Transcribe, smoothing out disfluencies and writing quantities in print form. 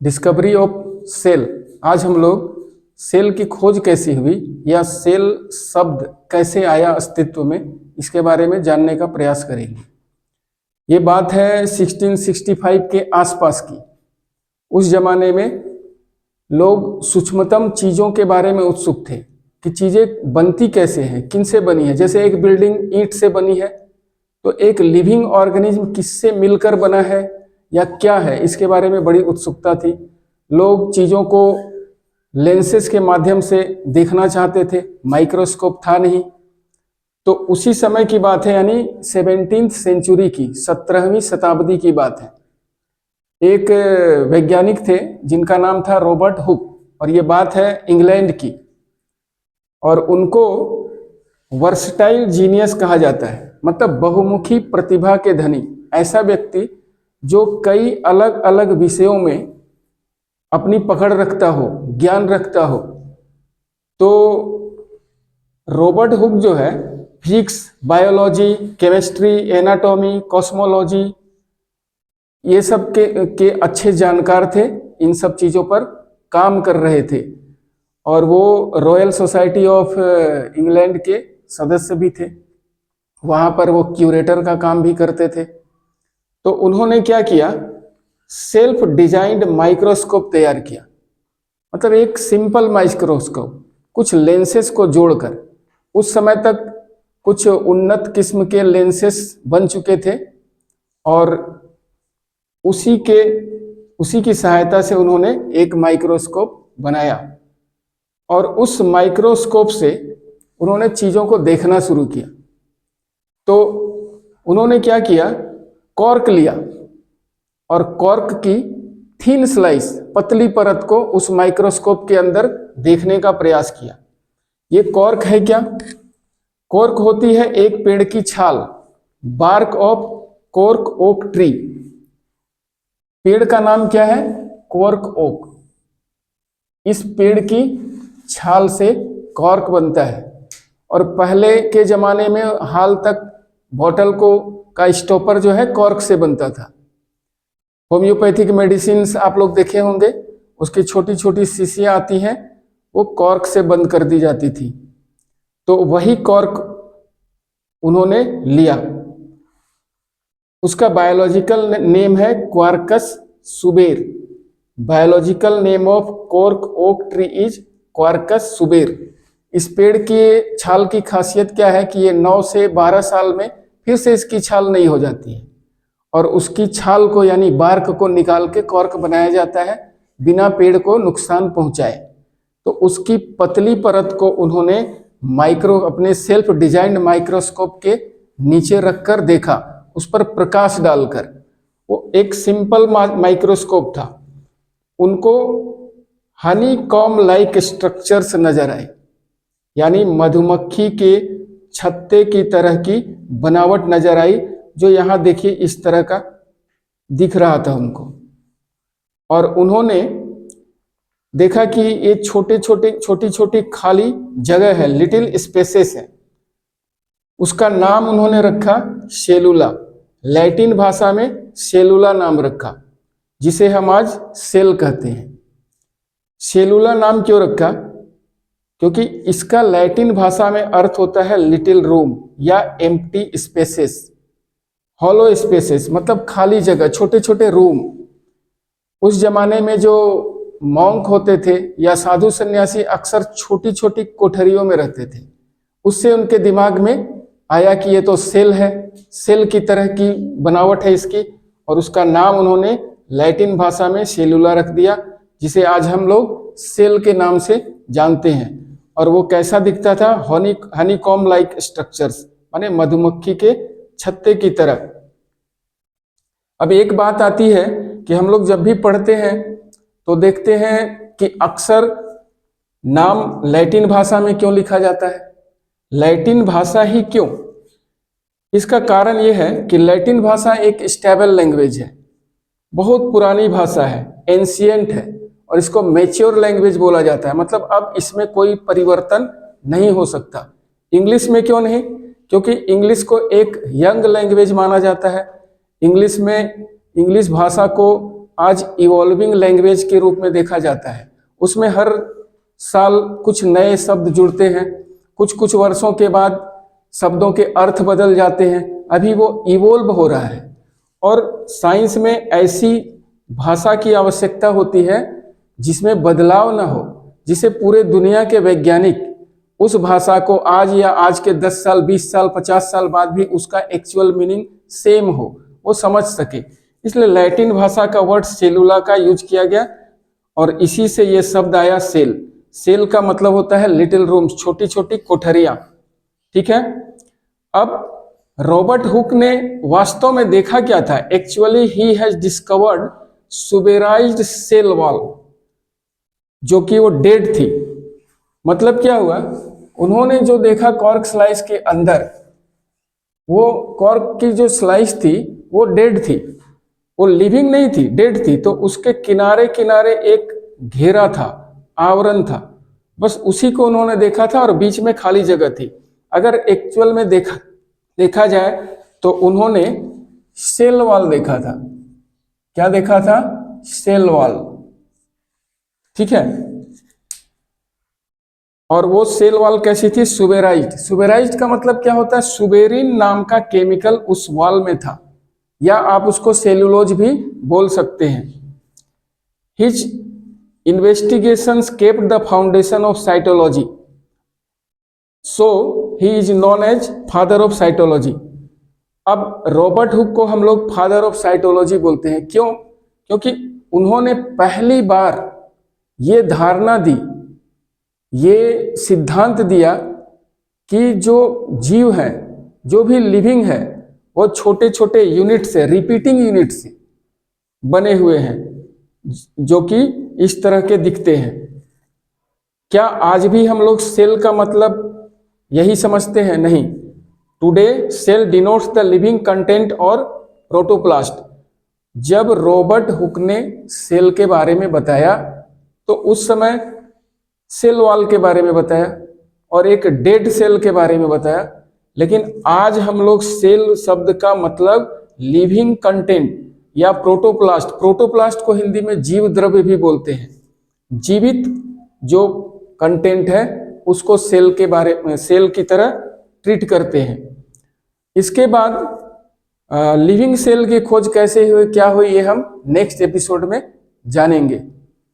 Discovery of cell. आज हम लोग सेल की खोज कैसी हुई या सेल शब्द कैसे आया अस्तित्व में, इसके बारे में जानने का प्रयास करेंगे। ये बात है 1665 के आसपास की। उस जमाने में लोग सूक्ष्मतम चीज़ों के बारे में उत्सुक थे कि चीज़ें बनती कैसे हैं, किन से बनी है। जैसे एक बिल्डिंग ईंट से बनी है, तो एक लिविंग ऑर्गेनिज्म किससे मिलकर बना है या क्या है, इसके बारे में बड़ी उत्सुकता थी। लोग चीज़ों को लेंसेस के माध्यम से देखना चाहते थे, माइक्रोस्कोप था नहीं। तो उसी समय की बात है, यानी 17वीं सेंचुरी की, 17वीं शताब्दी की बात है। एक वैज्ञानिक थे जिनका नाम था रॉबर्ट हुक, और ये बात है इंग्लैंड की, और उनको वर्सटाइल जीनियस कहा जाता है, मतलब बहुमुखी प्रतिभा के धनी। ऐसा व्यक्ति जो कई अलग अलग विषयों में अपनी पकड़ रखता हो, ज्ञान रखता हो। तो रॉबर्ट हुक जो है physics, biology, chemistry, anatomy, cosmology, ये सब के अच्छे जानकार थे। इन सब चीज़ों पर काम कर रहे थे, और वो रॉयल सोसाइटी ऑफ इंग्लैंड के सदस्य भी थे। वहाँ पर वो क्यूरेटर का काम भी करते थे। तो उन्होंने क्या किया, सेल्फ डिजाइंड माइक्रोस्कोप तैयार किया। मतलब एक सिंपल माइक्रोस्कोप, कुछ लेंसेस को जोड़कर। उस समय तक कुछ उन्नत किस्म के लेंसेस बन चुके थे, और उसी की सहायता से उन्होंने एक माइक्रोस्कोप बनाया, और उस माइक्रोस्कोप से उन्होंने चीज़ों को देखना शुरू किया। तो उन्होंने क्या किया, कॉर्क लिया और कॉर्क की थिन स्लाइस, पतली परत को उस माइक्रोस्कोप के अंदर देखने का प्रयास किया। ये कॉर्क है क्या? कॉर्क होती है एक पेड़ की छाल, bark of cork oak tree. पेड़ का नाम क्या है? Cork oak. इस पेड़ की छाल से कॉर्क बनता है। और पहले के जमाने में हाल तक बोतल का स्टॉपर जो है कॉर्क से बनता था। होम्योपैथिक मेडिसिन आप लोग देखे होंगे, उसकी छोटी छोटी शीशियाँ आती हैं, वो कॉर्क से बंद कर दी जाती थी। तो वही कॉर्क उन्होंने लिया। उसका बायोलॉजिकल नेम है क्वार्कस सुबेर। Biological name of cork oak tree is क्वार्कस सुबेर। इस पेड़ की छाल की खासियत क्या है कि ये 9 से 12 साल में फिर से इसकी छाल नहीं हो जाती है, और उसकी छाल को यानी बार्क को निकाल के कॉर्क बनाया जाता है बिना पेड़ को नुकसान पहुंचाए। तो उसकी पतली परत को उन्होंने अपने सेल्फ डिजाइंड माइक्रोस्कोप के नीचे रखकर देखा, उस पर प्रकाश डालकर। वो एक सिंपल माइक्रोस्कोप था। उनको हनी कॉम लाइक स्ट्रक्चर्स नजर आए, यानी मधुमक्खी के छत्ते की तरह की बनावट नजर आई, जो यहाँ देखिए इस तरह का दिख रहा था उनको। और उन्होंने देखा कि ये छोटी छोटी खाली जगह है, लिटिल स्पेसेस है। उसका नाम उन्होंने रखा सेलुला। लैटिन भाषा में सेलुला नाम रखा, जिसे हम आज सेल कहते हैं। सेलुला नाम क्यों रखा? क्योंकि इसका लैटिन भाषा में अर्थ होता है लिटिल रूम या एम्प्टी स्पेसेस, हॉलो स्पेसेस, मतलब खाली जगह, छोटे छोटे रूम। उस जमाने में जो मॉन्क होते थे या साधु सन्यासी अक्सर छोटी छोटी कोठरियों में रहते थे। उससे उनके दिमाग में आया कि ये तो सेल है, सेल की तरह की बनावट है इसकी, और उसका नाम उन्होंने लैटिन भाषा में सेलुला रख दिया, जिसे आज हम लोग सेल के नाम से जानते हैं। और वो कैसा दिखता था? हनीकॉम लाइक स्ट्रक्चर्स, माने मधुमक्खी के छत्ते की तरह। अब एक बात आती है कि हम लोग जब भी पढ़ते हैं तो देखते हैं कि अक्सर नाम लैटिन भाषा में क्यों लिखा जाता है। लैटिन भाषा ही क्यों? इसका कारण यह है कि लैटिन भाषा एक स्टेबल लैंग्वेज है, बहुत पुरानी भाषा है, एंशिएंट है, और इसको मैच्योर लैंग्वेज बोला जाता है। मतलब अब इसमें कोई परिवर्तन नहीं हो सकता। इंग्लिश में क्यों नहीं? क्योंकि इंग्लिश को एक यंग लैंग्वेज माना जाता है। इंग्लिश भाषा को आज इवॉल्विंग लैंग्वेज के रूप में देखा जाता है। उसमें हर साल कुछ नए शब्द जुड़ते हैं, कुछ कुछ वर्षों के बाद शब्दों के अर्थ बदल जाते हैं। अभी वो इवोल्व हो रहा है और साइंस में ऐसी भाषा की आवश्यकता होती है जिसमें बदलाव ना हो, जिसे पूरे दुनिया के वैज्ञानिक उस भाषा को आज या आज के 10 साल, 20 साल, 50 साल बाद भी उसका एक्चुअल मीनिंग सेम हो, वो समझ सके। इसलिए लैटिन भाषा का वर्ड सेलुला का यूज किया गया और इसी से ये शब्द आया सेल। सेल का मतलब होता है लिटिल रूम्स, छोटी छोटी कोठरियां। ठीक है। अब रॉबर्ट हुक ने वास्तव में देखा क्या था? Actually he has discovered suberised cell wall, जो कि वो डेड थी। मतलब क्या हुआ? उन्होंने जो देखा कॉर्क स्लाइस के अंदर, वो कॉर्क की जो स्लाइस थी वो डेड थी, वो लिविंग नहीं थी, डेड थी। तो उसके किनारे किनारे एक घेरा था, आवरण था, बस उसी को उन्होंने देखा था और बीच में खाली जगह थी। अगर एक्चुअल में देखा जाए तो उन्होंने सेल वॉल देखा था। क्या देखा था? Cell wall. ठीक है। और वो सेल वॉल कैसी थी? सुबेराइज्ड। सुबेराइज्ड का मतलब क्या होता है? सुबेरिन नाम का केमिकल उस वॉल में था, या आप उसको सेलुलोज भी बोल सकते हैं। His investigations kept the foundation of cytology, so he is known as father of cytology. अब रॉबर्ट हुक को हम लोग फादर ऑफ साइटोलॉजी बोलते हैं। क्यों? क्योंकि उन्होंने पहली बार ये धारणा दी, ये सिद्धांत दिया कि जो जीव है, जो भी लिविंग है, वो छोटे छोटे यूनिट से, रिपीटिंग यूनिट से बने हुए हैं, जो कि इस तरह के दिखते हैं। क्या आज भी हम लोग सेल का मतलब यही समझते हैं? नहीं। Today cell denotes the living content और प्रोटोप्लास्ट। जब रॉबर्ट हुक ने सेल के बारे में बताया तो उस समय सेल वॉल के बारे में बताया और एक डेड सेल के बारे में बताया। लेकिन आज हम लोग सेल शब्द का मतलब लिविंग कंटेंट या प्रोटोप्लास्ट, प्रोटोप्लास्ट को हिंदी में जीव द्रव्य भी बोलते हैं। जीवित जो कंटेंट है उसको सेल के बारे में, सेल की तरह ट्रीट करते हैं। इसके बाद लिविंग सेल की खोज कैसे हुई, क्या हुई, ये हम नेक्स्ट एपिसोड में जानेंगे।